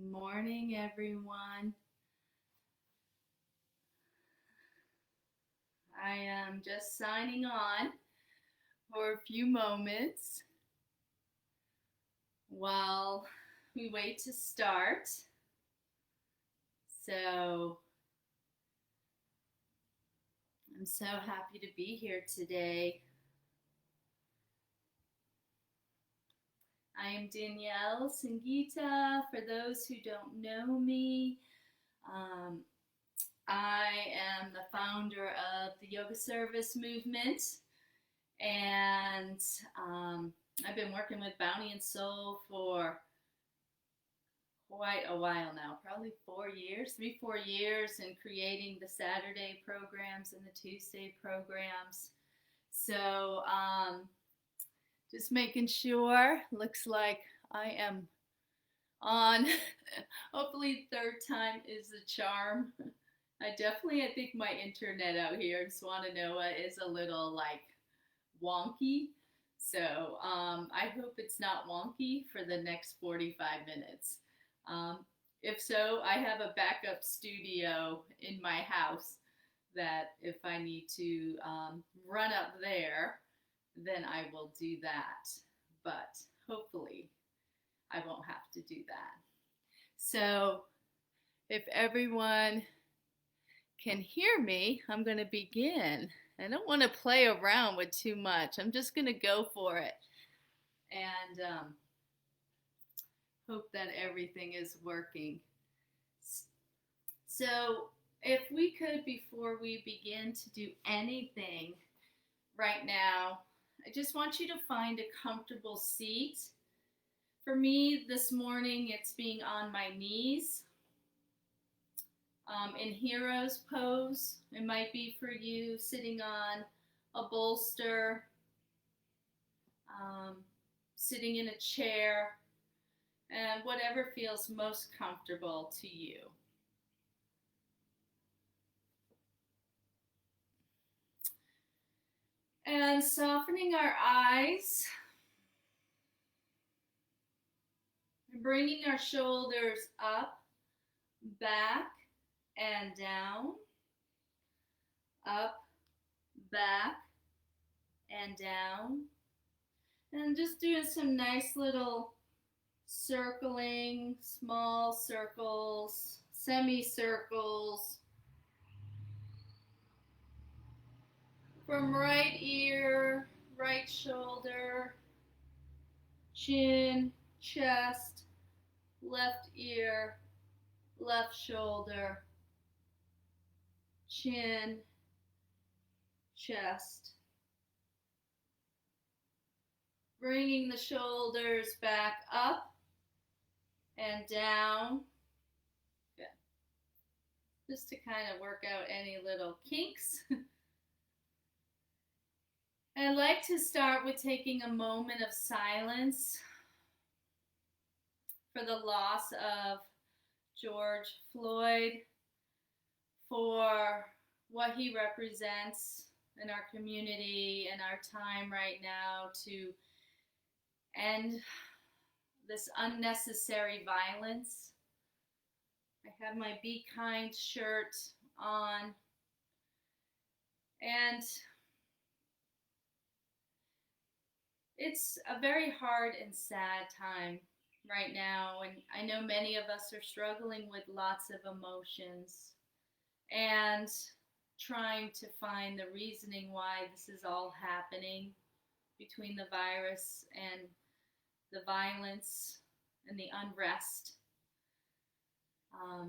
Good morning, everyone. I am just signing on for a few moments while we wait to start. So, I'm so happy to be here today. I am Danielle Sangita. For those who don't know me, um, I am the founder of the Yoga Service Movement, and I've been working with Bounty and Soul for quite a while now, probably 4 years, 3, 4 years, and creating the Saturday programs and the Tuesday programs. So just making sure, looks like I am on. Hopefully, third time is the charm. I think my internet out here in Swananoa is a little like wonky. So I hope it's not wonky for the next 45 minutes. Um, if so, I have a backup studio in my house that if I need to run up there, then I will do that. But hopefully, I won't have to do that. So, if everyone can hear me, I'm going to begin. I don't want to play around with too much. I'm just going to go for it and hope that everything is working. So, if we could, before we begin to do anything right now, I just want you to find a comfortable seat. For me, this morning, it's being on my knees. In hero's pose, it might be for you sitting on a bolster, sitting in a chair, and whatever feels most comfortable to you. And softening our eyes, bringing our shoulders up, back, and down, up, back, and down. And just doing some nice little circling, small circles, semicircles. From right ear, right shoulder, chin, chest, left ear, left shoulder, chin, chest. Bringing the shoulders back up and down. Good. Just to kind of work out any little kinks. I'd like to start with taking a moment of silence for the loss of George Floyd, for what he represents in our community and our time right now to end this unnecessary violence. I have my Be Kind shirt on, and it's a very hard and sad time right now, and I know many of us are struggling with lots of emotions and trying to find the reasoning why this is all happening between the virus and the violence and the unrest. I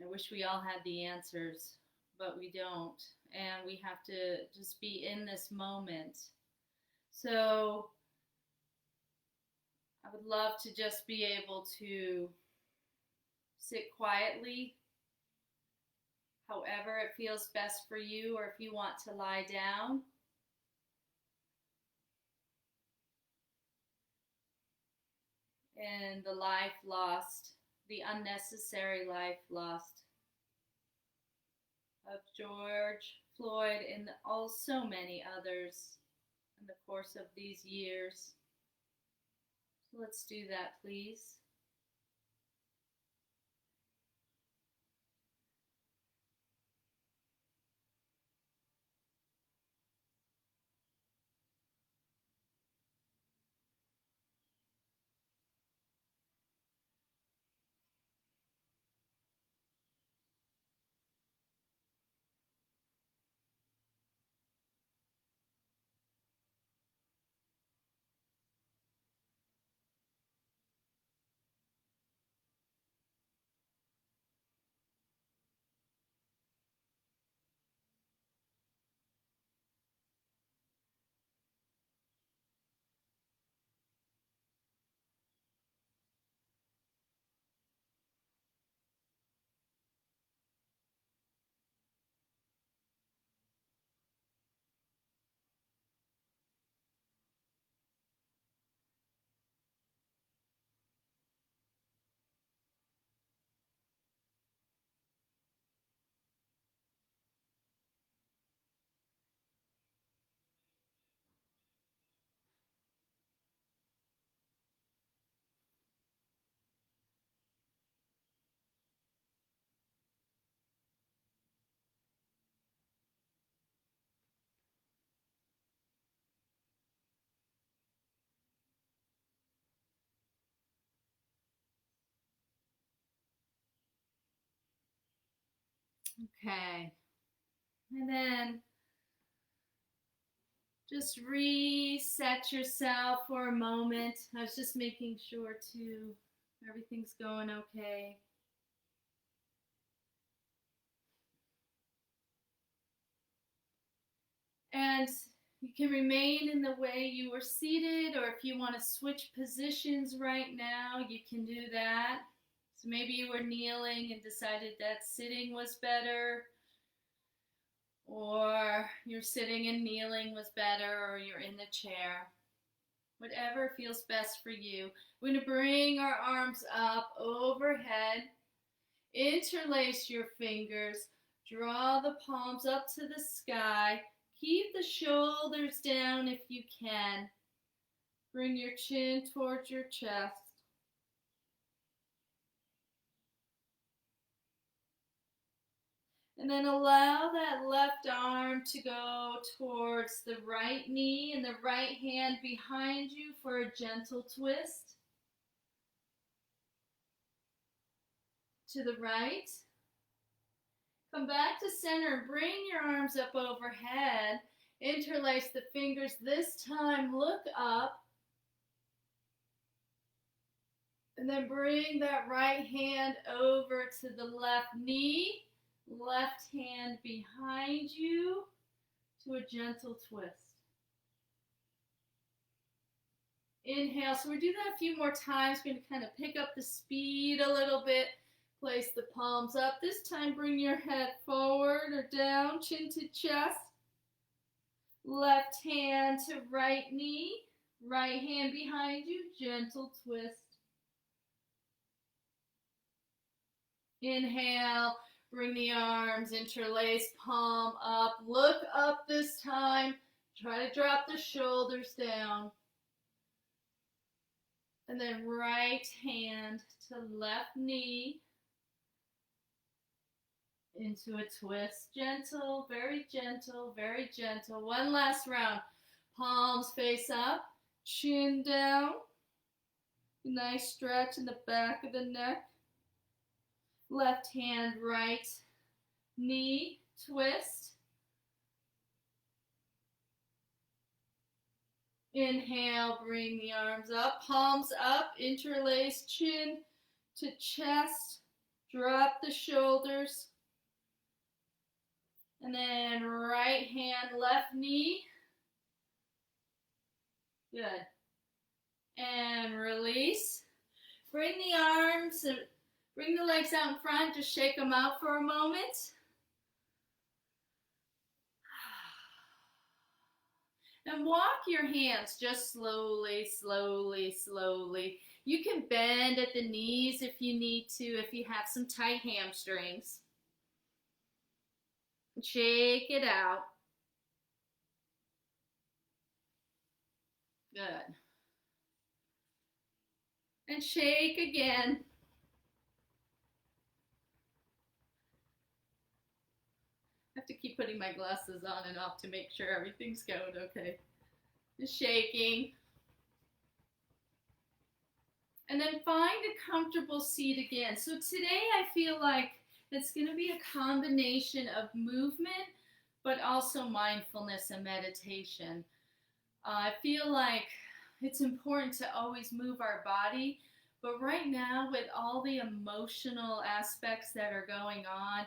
wish we all had the answers, but we don't, and we have to just be in this moment. So I would love to just be able to sit quietly, however it feels best for you, or if you want to lie down. And the life lost, the unnecessary life lost of George Floyd and also many others in the course of these years. So let's do that, please. Okay. And then just reset yourself for a moment. I was just making sure too everything's going okay. And you can remain in the way you were seated, or if you want to switch positions right now, you can do that. So maybe you were kneeling and decided that sitting was better, or you're sitting and kneeling was better, or you're in the chair. Whatever feels best for you. We're going to bring our arms up overhead, interlace your fingers, draw the palms up to the sky. Keep the shoulders down if you can. Bring your chin towards your chest. And then allow that left arm to go towards the right knee and the right hand behind you for a gentle twist. To the right. Come back to center and bring your arms up overhead. Interlace the fingers. This time, look up. And then bring that right hand over to the left knee. Left hand behind you to a gentle twist. Inhale. So we'll do that a few more times. We're going to kind of pick up the speed a little bit. Place the palms up. This time bring your head forward or down, chin to chest. Left hand to right knee. Right hand behind you, gentle twist. Inhale, bring the arms, interlace, palm up. Look up this time. Try to drop the shoulders down. And then right hand to left knee. Into a twist. Gentle, very gentle, very gentle. One last round. Palms face up, chin down. Nice stretch in the back of the neck. Left hand, right knee, twist. Inhale, bring the arms up, palms up, interlace, chin to chest. Drop the shoulders. And then right hand, left knee. Good. And release. Bring the arms, bring the legs out in front. Just shake them out for a moment. And walk your hands just slowly, slowly, slowly. You can bend at the knees if you need to, if you have some tight hamstrings. Shake it out. Good. And shake again. I have to keep putting my glasses on and off to make sure everything's going okay. Just shaking. And then find a comfortable seat again. So today I feel like it's going to be a combination of movement, but also mindfulness and meditation. I feel like it's important to always move our body, but right now with all the emotional aspects that are going on,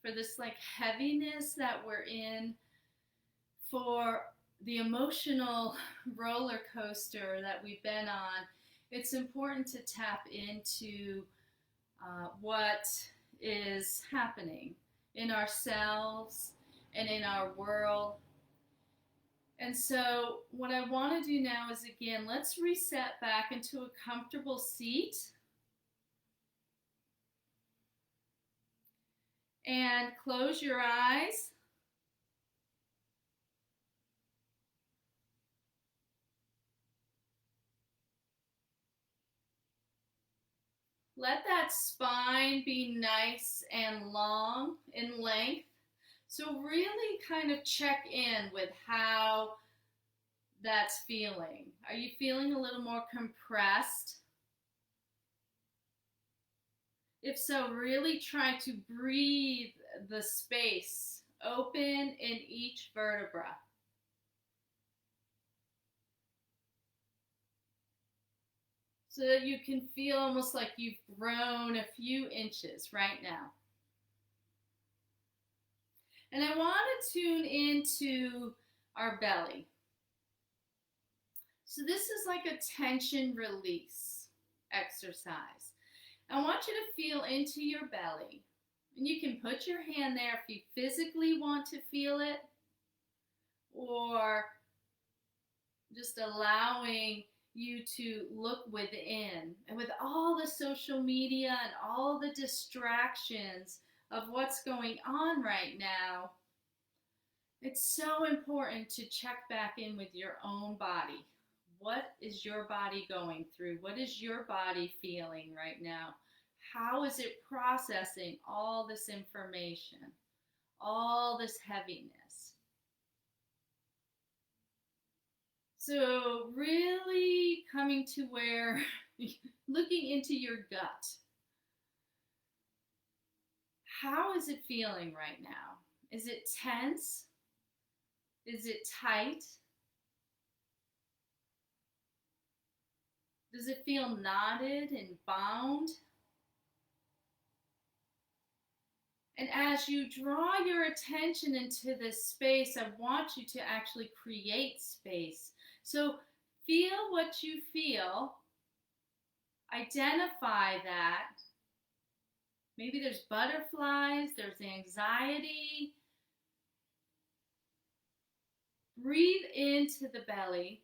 for this like heaviness that we're in, for the emotional roller coaster that we've been on, it's important to tap into what is happening in ourselves and in our world. And so what I want to do now is, again, let's reset back into a comfortable seat. And close your eyes. Let that spine be nice and long in length. So really kind of check in with how that's feeling. Are you feeling a little more compressed? If so, really try to breathe the space open in each vertebra. So that you can feel almost like you've grown a few inches right now. And I want to tune into our belly. So this is like a tension release exercise. I want you to feel into your belly. And you can put your hand there if you physically want to feel it, or just allowing you to look within. And with all the social media and all the distractions of what's going on right now, it's so important to check back in with your own body. What is your body going through? What is your body feeling right now? How is it processing all this information, all this heaviness? So really coming to where, looking into your gut. How is it feeling right now? Is it tense? Is it tight? Does it feel knotted and bound? And as you draw your attention into this space, I want you to actually create space. So feel what you feel. Identify that. Maybe there's butterflies, there's anxiety. Breathe into the belly.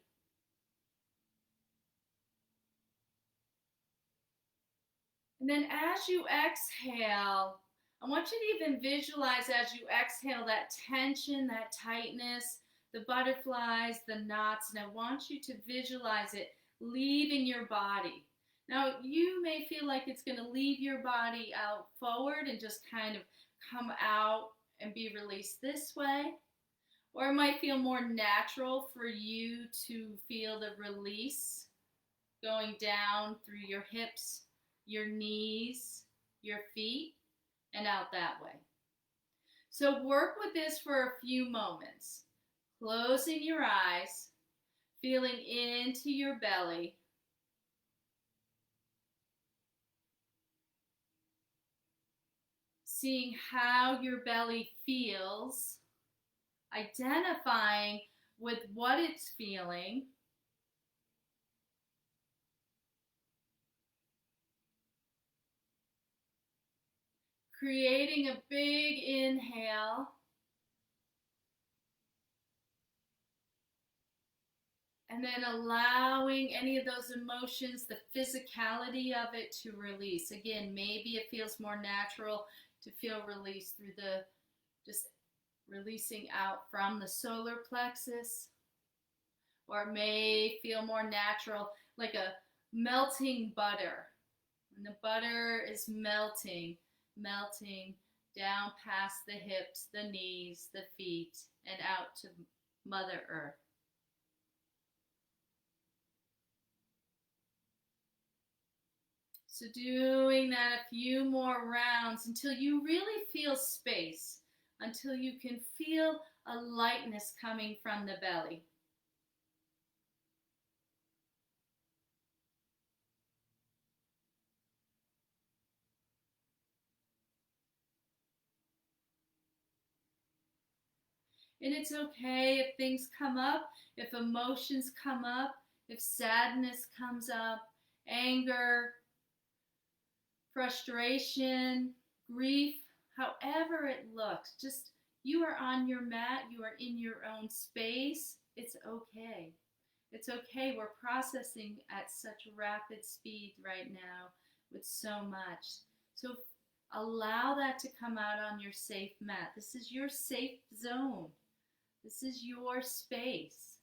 And then as you exhale, I want you to even visualize as you exhale that tension, that tightness, the butterflies, the knots, and I want you to visualize it leaving your body. Now, you may feel like it's going to leave your body out forward and just kind of come out and be released this way. Or it might feel more natural for you to feel the release going down through your hips, your knees, your feet, and out that way. So work with this for a few moments. Closing your eyes, feeling into your belly. Seeing how your belly feels. Identifying with what it's feeling. Creating a big inhale. And then allowing any of those emotions, the physicality of it to release. Again, maybe it feels more natural to feel release through the, just releasing out from the solar plexus. Or it may feel more natural, like a melting butter. And the butter is melting down past the hips, the knees, the feet, and out to Mother Earth. So doing that a few more rounds until you really feel space, until you can feel a lightness coming from the belly. And it's okay if things come up, if emotions come up, if sadness comes up, anger, frustration, grief, however it looks. Just you are on your mat, you are in your own space. It's okay. It's okay. We're processing at such rapid speed right now with so much. So allow that to come out on your safe mat. This is your safe zone. This is your space.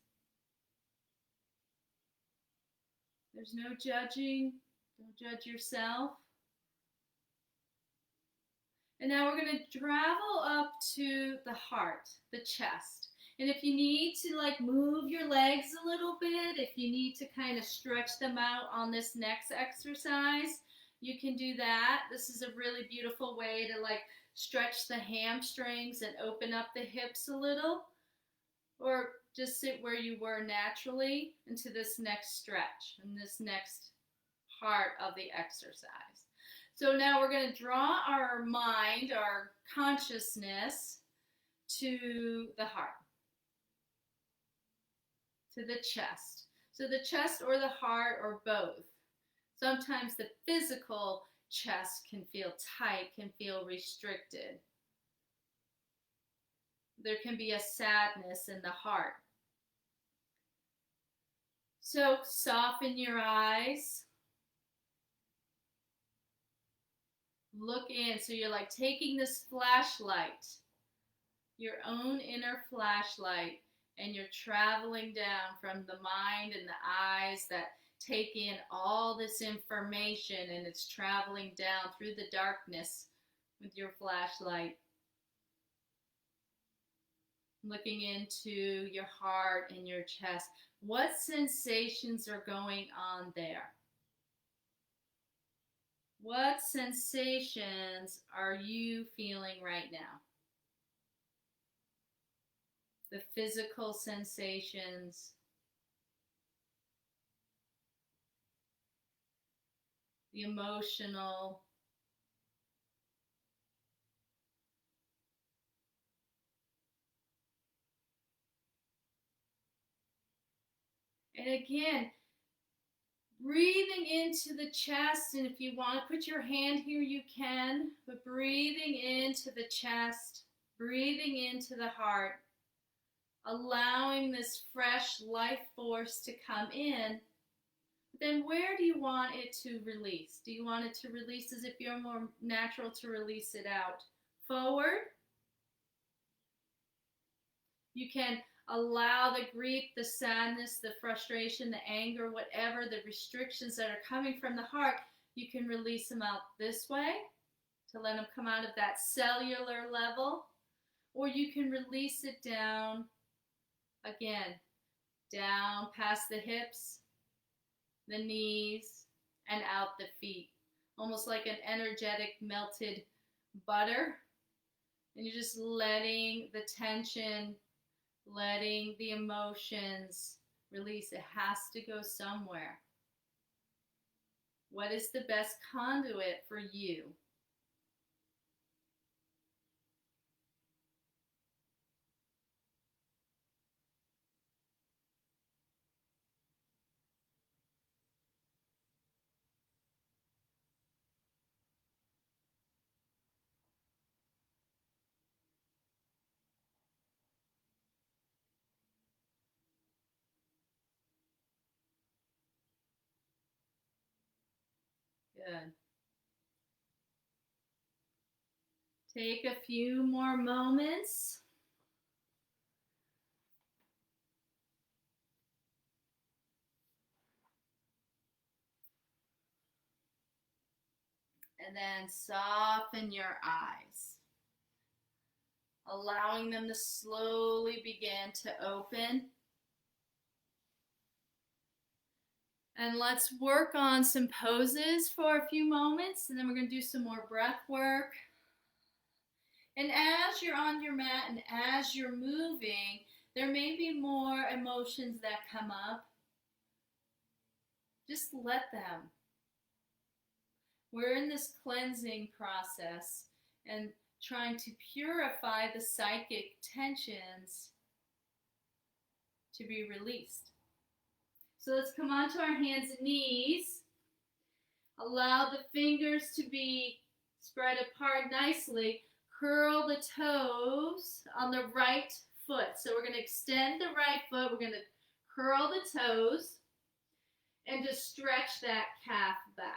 There's no judging. Don't judge yourself. And now we're going to travel up to the heart, the chest. And if you need to like move your legs a little bit, if you need to kind of stretch them out on this next exercise, you can do that. This is a really beautiful way to like stretch the hamstrings and open up the hips a little, or just sit where you were naturally into this next stretch and this next part of the exercise. So now we're going to draw our mind, our consciousness to the heart, to the chest. So the chest or the heart or both. Sometimes the physical chest can feel tight, can feel restricted. There can be a sadness in the heart. So soften your eyes. Look in. So you're like taking this flashlight, your own inner flashlight, and you're traveling down from the mind and the eyes that take in all this information, and it's traveling down through the darkness with your flashlight. Looking into your heart and your chest. What sensations are going on there? What sensations are you feeling right now? The physical sensations, the emotional, and again, breathing into the chest, and if you want to put your hand here, you can, but breathing into the chest, breathing into the heart, allowing this fresh life force to come in. Then where do you want it to release? Do you want it to release as if you're more natural to release it out? Forward. You can allow the grief, the sadness, the frustration, the anger, whatever, the restrictions that are coming from the heart, you can release them out this way to let them come out of that cellular level. Or you can release it down, again, down past the hips, the knees, and out the feet. Almost like an energetic melted butter. And you're just letting the tension, letting the emotions release. It has to go somewhere. What is the best conduit for you? Good. Take a few more moments. And then soften your eyes, allowing them to slowly begin to open. And let's work on some poses for a few moments, and then we're going to do some more breath work. And as you're on your mat and as you're moving, there may be more emotions that come up. Just let them. We're in this cleansing process and trying to purify the psychic tensions to be released. So let's come onto our hands and knees. Allow the fingers to be spread apart nicely. Curl the toes on the right foot. So we're going to extend the right foot. We're going to curl the toes and just stretch that calf back.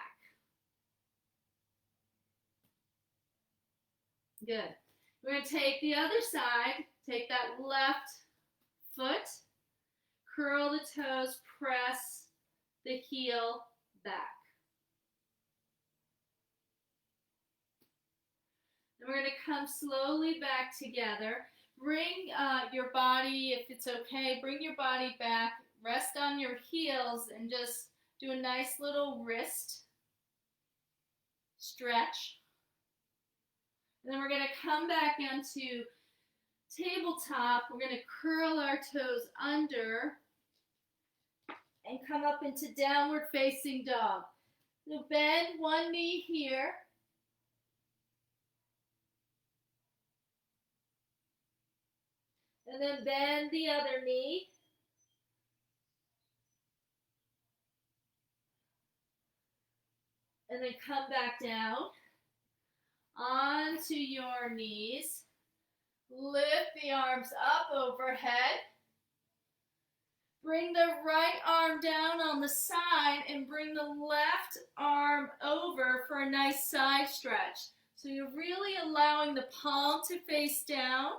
Good. We're going to take the other side. Take that left foot. Curl the toes, press the heel back. And we're going to come slowly back together. Bring your body, if it's okay, bring your body back. Rest on your heels and just do a nice little wrist. stretch. And then we're going to come back onto tabletop. We're going to curl our toes under and come up into downward facing dog. So bend one knee here. And then bend the other knee. And then come back down onto your knees. Lift the arms up overhead. Bring the right arm down on the side and bring the left arm over for a nice side stretch. So you're really allowing the palm to face down.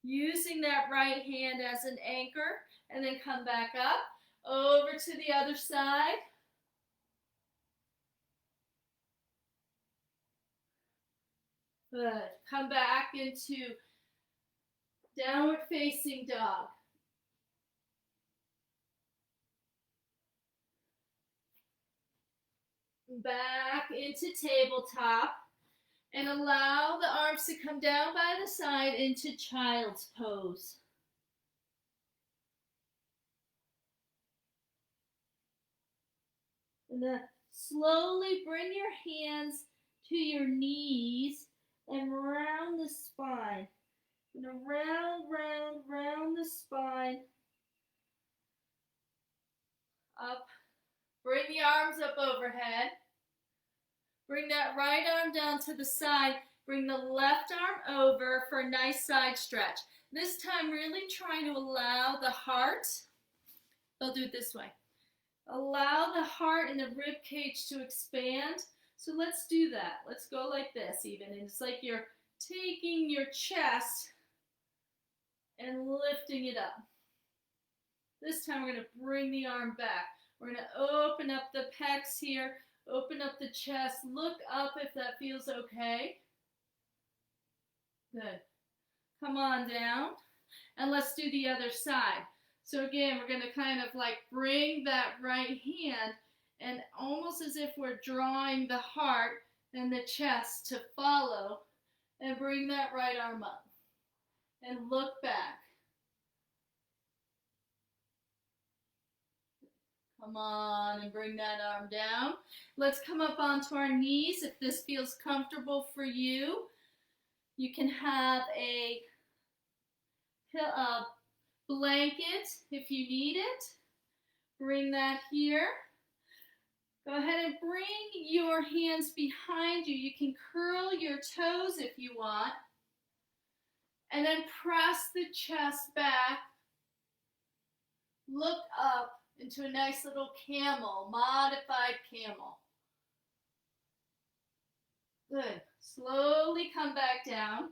Using that right hand as an anchor, and then come back up, over to the other side. Good. Come back into downward facing dog. Back into tabletop. And allow the arms to come down by the side into child's pose. And then slowly bring your hands to your knees and round the spine. And round the spine. Up. Bring the arms up overhead. Bring that right arm down to the side. Bring the left arm over for a nice side stretch. This time, really trying to allow the heart, I'll do it this way. Allow the heart and the rib cage to expand. So let's do that. Let's go like this even. And it's like you're taking your chest and lifting it up. This time, we're going to bring the arm back. We're going to open up the pecs here. Open up the chest. Look up if that feels okay. Good. Come on down. And let's do the other side. So again, we're going to kind of like bring that right hand and almost as if we're drawing the heart and the chest to follow and bring that right arm up. And look back. Come on and bring that arm down. Let's come up onto our knees if this feels comfortable for you. You can have a blanket if you need it. Bring that here. Go ahead and bring your hands behind you. You can curl your toes if you want. And then press the chest back. Look up into a nice little camel, modified camel. Good. Slowly come back down.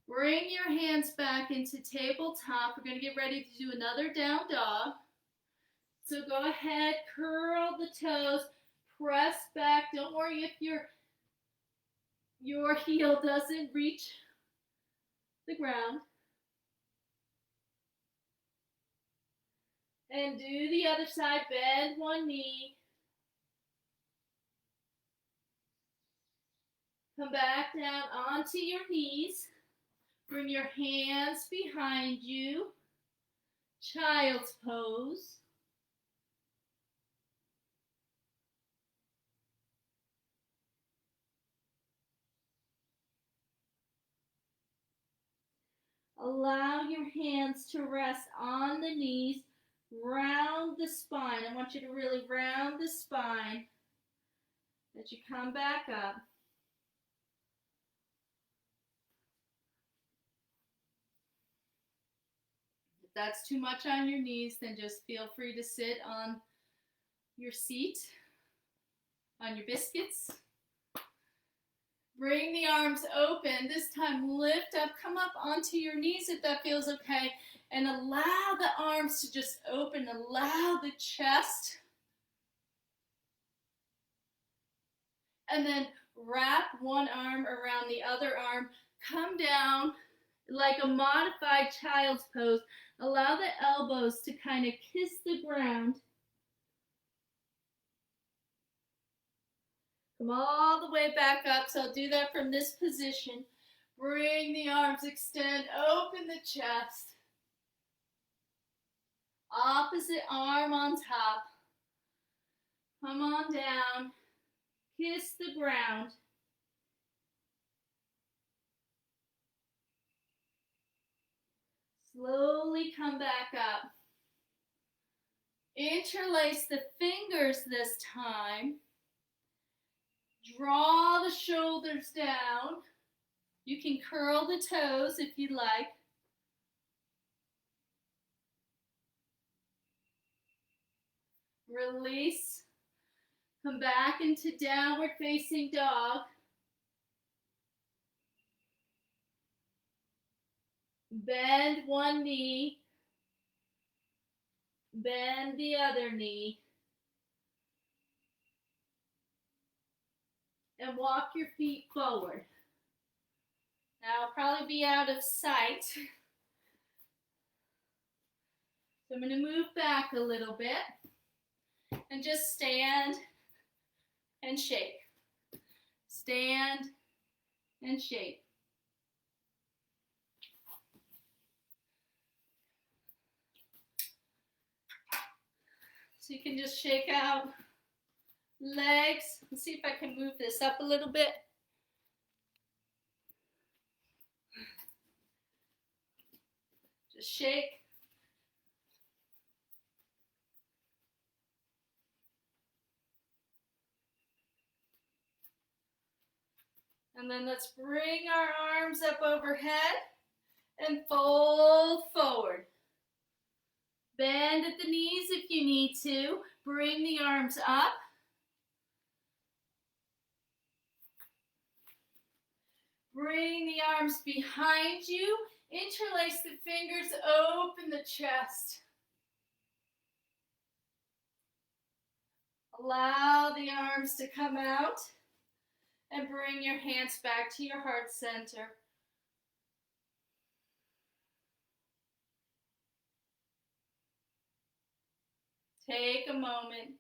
Bring your hands back into tabletop. We're going to get ready to do another down dog. So go ahead, curl the toes, press back. Don't worry if your heel doesn't reach the ground. And do the other side. Bend one knee. Come back down onto your knees. Bring your hands behind you. Child's pose. Allow your hands to rest on the knees. Round the spine. I want you to really round the spine as you come back up. If that's too much on your knees, then just feel free to sit on your seat, on your biscuits. Bring the arms open. This time lift up, come up onto your knees if that feels okay. And allow the arms to just open. Allow the chest. And then wrap one arm around the other arm. Come down like a modified child's pose. Allow the elbows to kind of kiss the ground. Come all the way back up. So I'll do that from this position. Bring the arms, extend, open the chest. Opposite arm on top. Come on down. Kiss the ground. Slowly come back up. Interlace the fingers this time. Draw the shoulders down. You can curl the toes if you like. Release. Come back into downward facing dog. Bend one knee. Bend the other knee. And walk your feet forward. Now I'll probably be out of sight. So I'm going to move back a little bit and just stand and shake. Stand and shake. So you can just shake out legs. Let's see if I can move this up a little bit. Just shake. And then let's bring our arms up overhead and fold forward. Bend at the knees if you need to. Bring the arms up. Bring the arms behind you. Interlace the fingers, open the chest. Allow the arms to come out and bring your hands back to your heart center. Take a moment.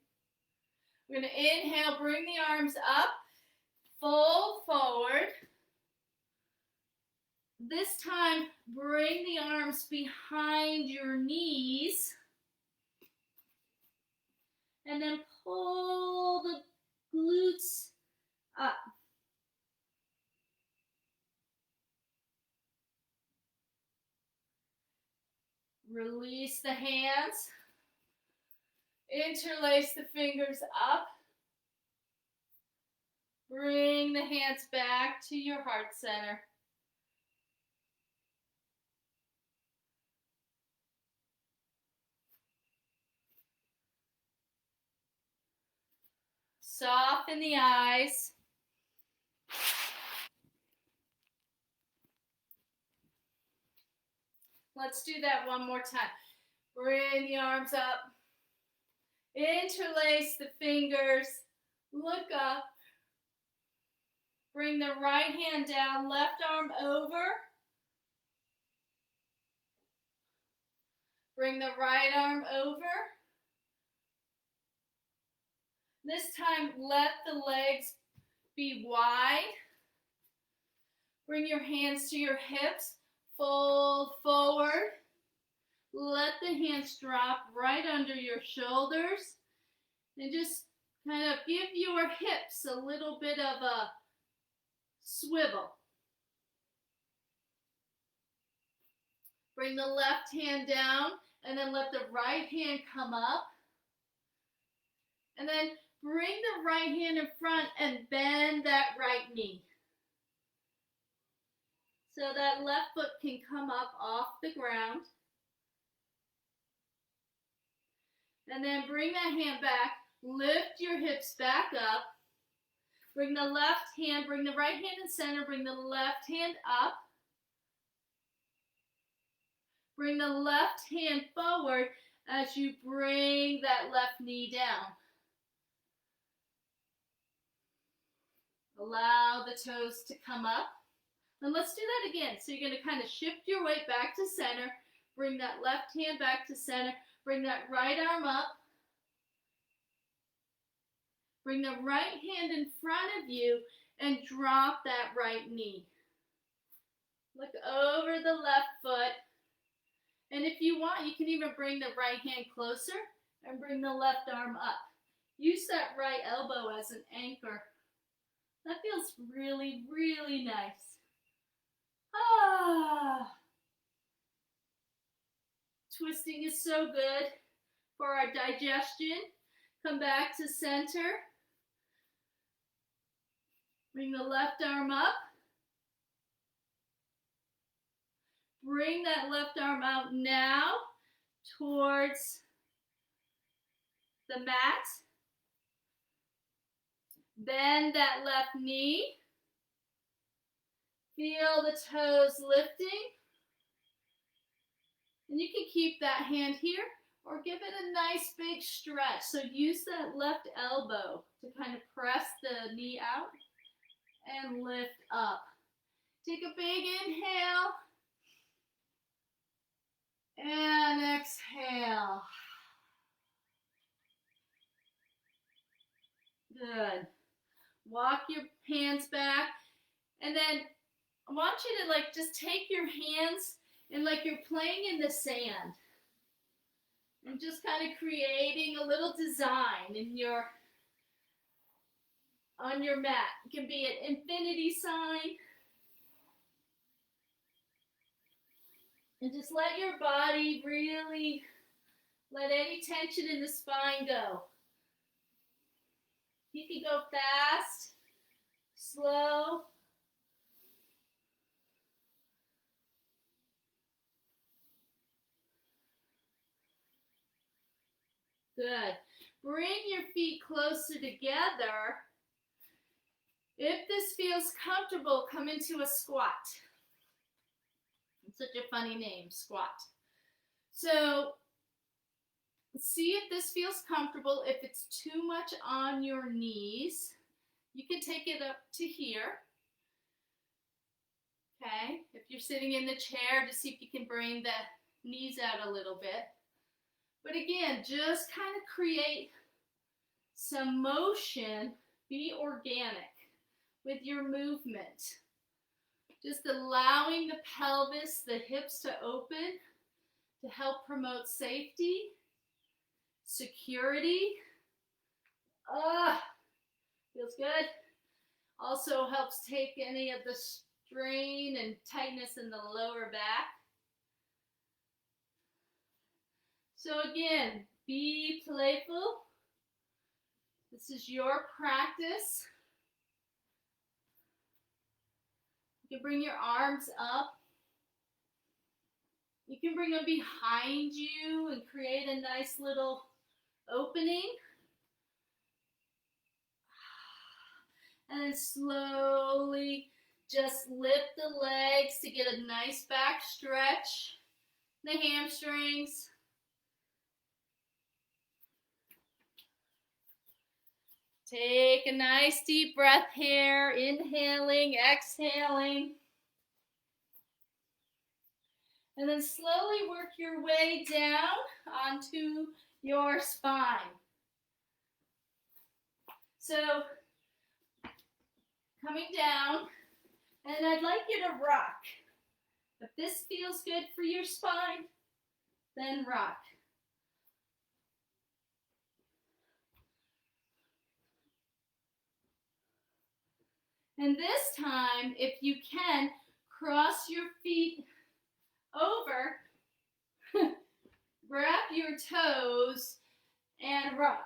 We're going to inhale, bring the arms up, fold forward. This time, bring the arms behind your knees. And then pull the glutes up. Release the hands. Interlace the fingers up. Bring the hands back to your heart center. Soften the eyes. Let's do that one more time. Bring the arms up. Interlace the fingers. Look up. Bring the right hand down, left arm over. Bring the right arm over. This time, let the legs be wide. Bring your hands to your hips. Fold forward. Let the hands drop right under your shoulders. And just kind of give your hips a little bit of a swivel. Bring the left hand down and then let the right hand come up. And then bring the right hand in front and bend that right knee. So that left foot can come up off the ground. And then bring that hand back. Lift your hips back up. Bring the left hand, bring the right hand in center. Bring the left hand up. Bring the left hand forward as you bring that left knee down. Allow the toes to come up. And let's do that again. So you're going to kind of shift your weight back to center. Bring that left hand back to center. Bring that right arm up. Bring the right hand in front of you and drop that right knee. Look over the left foot. And if you want, you can even bring the right hand closer and bring the left arm up. Use that right elbow as an anchor. That feels really, really nice. Twisting is so good for our digestion. Come back to center. Bring the left arm up. Bring that left arm out now towards the mat. Bend that left knee. Feel the toes lifting. And you can keep that hand here or give it a nice big stretch. So use that left elbow to kind of press the knee out and lift up. Take a big inhale and exhale. Good. Walk your hands back, and then I want you to like just take your hands and like you're playing in the sand and just kind of creating a little design in on your mat. It can be an infinity sign. And just let your body really let any tension in the spine go. You can go fast, slow. Good. Bring your feet closer together. If this feels comfortable, come into a squat. It's such a funny name, squat. So see if this feels comfortable. If it's too much on your knees, you can take it up to here. Okay, if you're sitting in the chair, just see if you can bring the knees out a little bit. But again, just kind of create some motion. Be organic with your movement. Just allowing the pelvis, the hips to open to help promote safety, security. Feels good. Also helps take any of the strain and tightness in the lower back. So again, be playful. This is your practice. You can bring your arms up. You can bring them behind you and create a nice little opening. And then slowly just lift the legs to get a nice back stretch. The hamstrings. Take a nice deep breath here, inhaling, exhaling. And then slowly work your way down onto your spine. So, coming down, and I'd like you to rock. If this feels good for your spine, then rock. And this time, if you can, cross your feet over, grab your toes, and rock.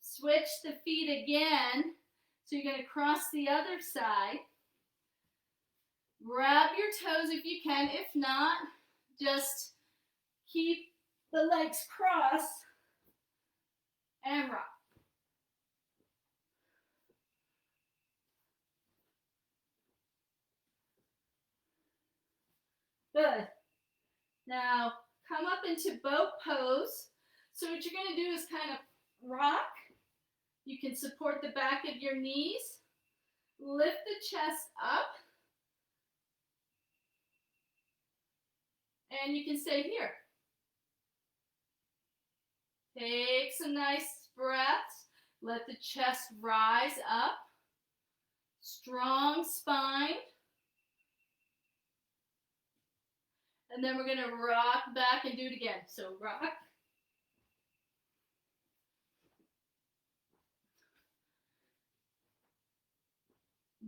Switch the feet again. So you're going to cross the other side. Grab your toes if you can. If not, just keep the legs crossed and rock. Good. Now, come up into boat pose. So what you're going to do is kind of rock. You can support the back of your knees Lift the chest up. And you can stay here. Take some nice breaths. Let the chest rise up. Strong spine. And then we're going to rock back and do it again. So rock.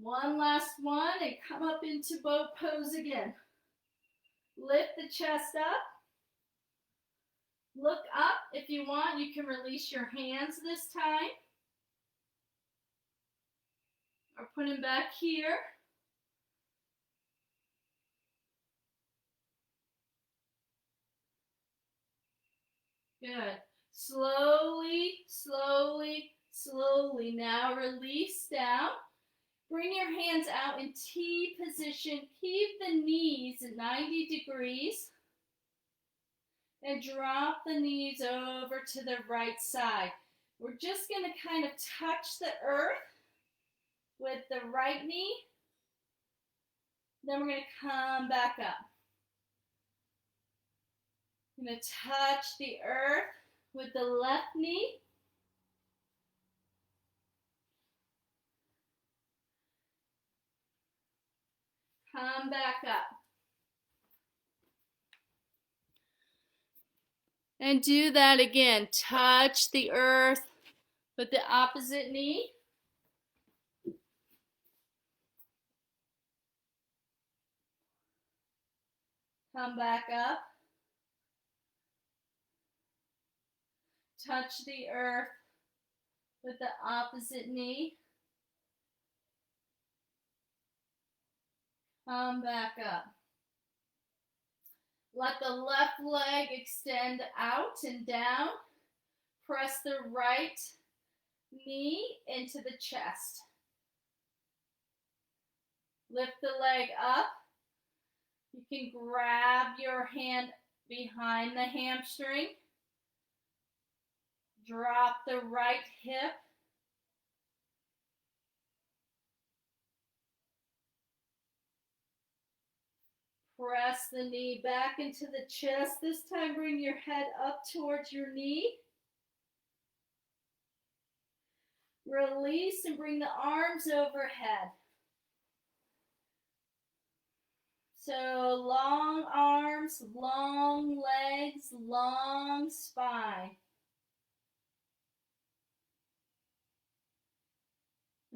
One last one and come up into boat pose again. Lift the chest up. Look up. If you want, you can release your hands this time. Or put them back here. Good. Slowly, slowly, slowly. Now release down. Bring your hands out in T position. Keep the knees at 90 degrees. And drop the knees over to the right side. We're just going to kind of touch the earth with the right knee. Then we're going to come back up. I'm going to touch the earth with the left knee. Come back up. And do that again. Touch the earth with the opposite knee. Come back up. Touch the earth with the opposite knee. Come back up. Let the left leg extend out and down. Press the right knee into the chest. Lift the leg up. You can grab your hand behind the hamstring. Drop the right hip. Press the knee back into the chest. This time bring your head up towards your knee. Release and bring the arms overhead. So long arms, long legs, long spine.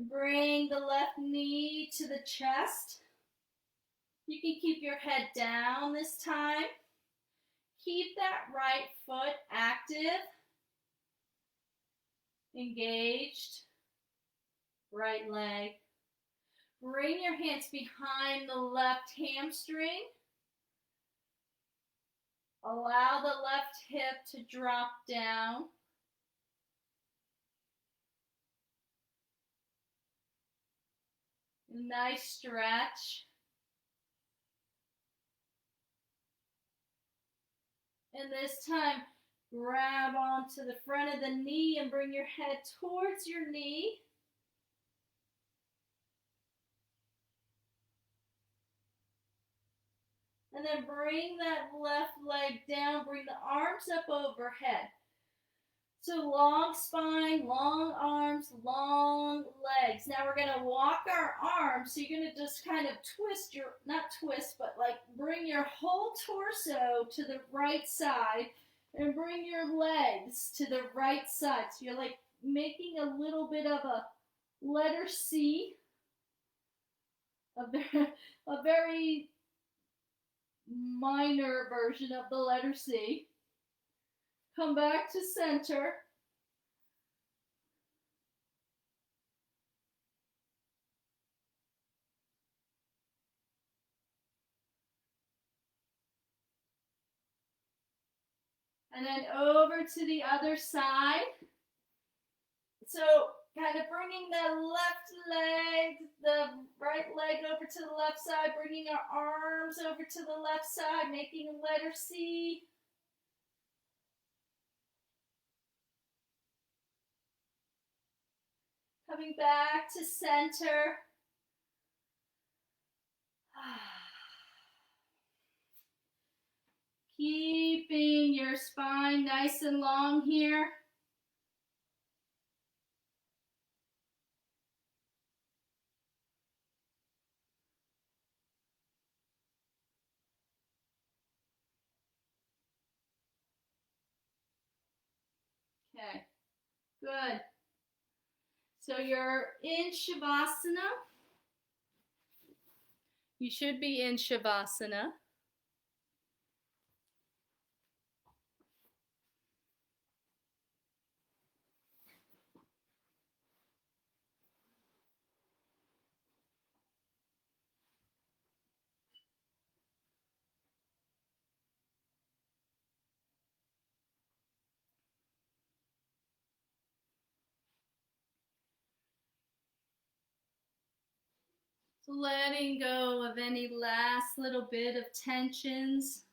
Bring the left knee to the chest. You can keep your head down this time. Keep that right foot active, engaged, right leg. Bring your hands behind the left hamstring. Allow the left hip to drop down. Nice stretch. And this time, grab onto the front of the knee and bring your head towards your knee. And then bring that left leg down, bring the arms up overhead. So long spine, long arms, long legs. Now we're going to walk our arms. So you're going to just kind of twist your, not twist, but like bring your whole torso to the right side and bring your legs to the right side. So you're like making a little bit of a letter C, a very minor version of the letter C. Come back to center. And then over to the other side. So kind of bringing the left leg, the right leg over to the left side, bringing our arms over to the left side, making a letter C. Coming back to center. Keeping your spine nice and long here. Okay, good. So you're in Shavasana. You should be in Shavasana. So letting go of any last little bit of tensions.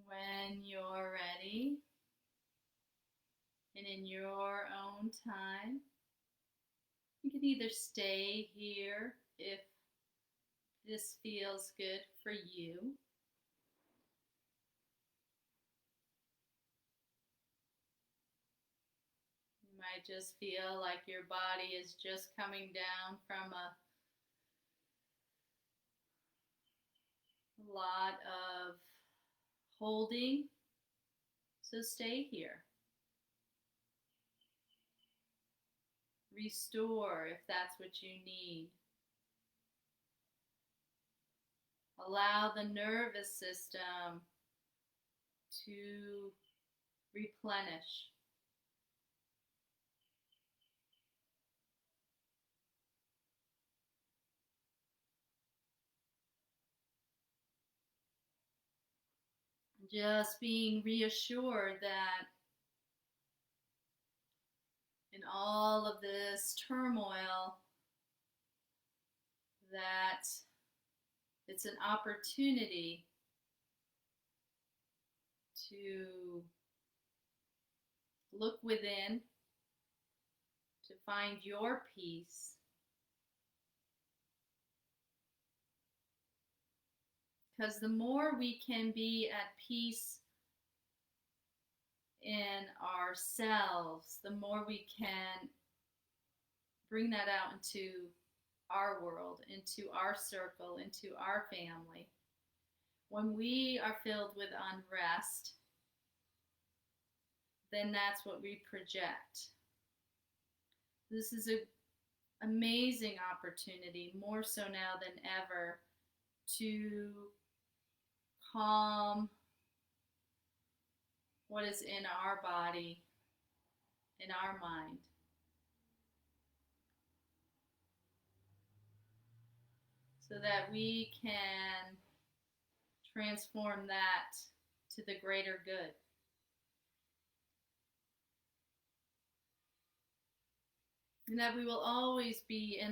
When you're ready and in your own time, you can either stay here if this feels good for you. You might just feel like your body is just coming down from a lot of holding, so stay here. Restore if that's what you need. Allow the nervous system to replenish. Just being reassured that in all of this turmoil, that it's an opportunity to look within, to find your peace. Because the more we can be at peace in ourselves, the more we can bring that out into our world, into our circle, into our family. When we are filled with unrest, then that's what we project. This is an amazing opportunity, more so now than ever, to calm what is in our body, in our mind. So that we can transform that to the greater good. And that we will always be in a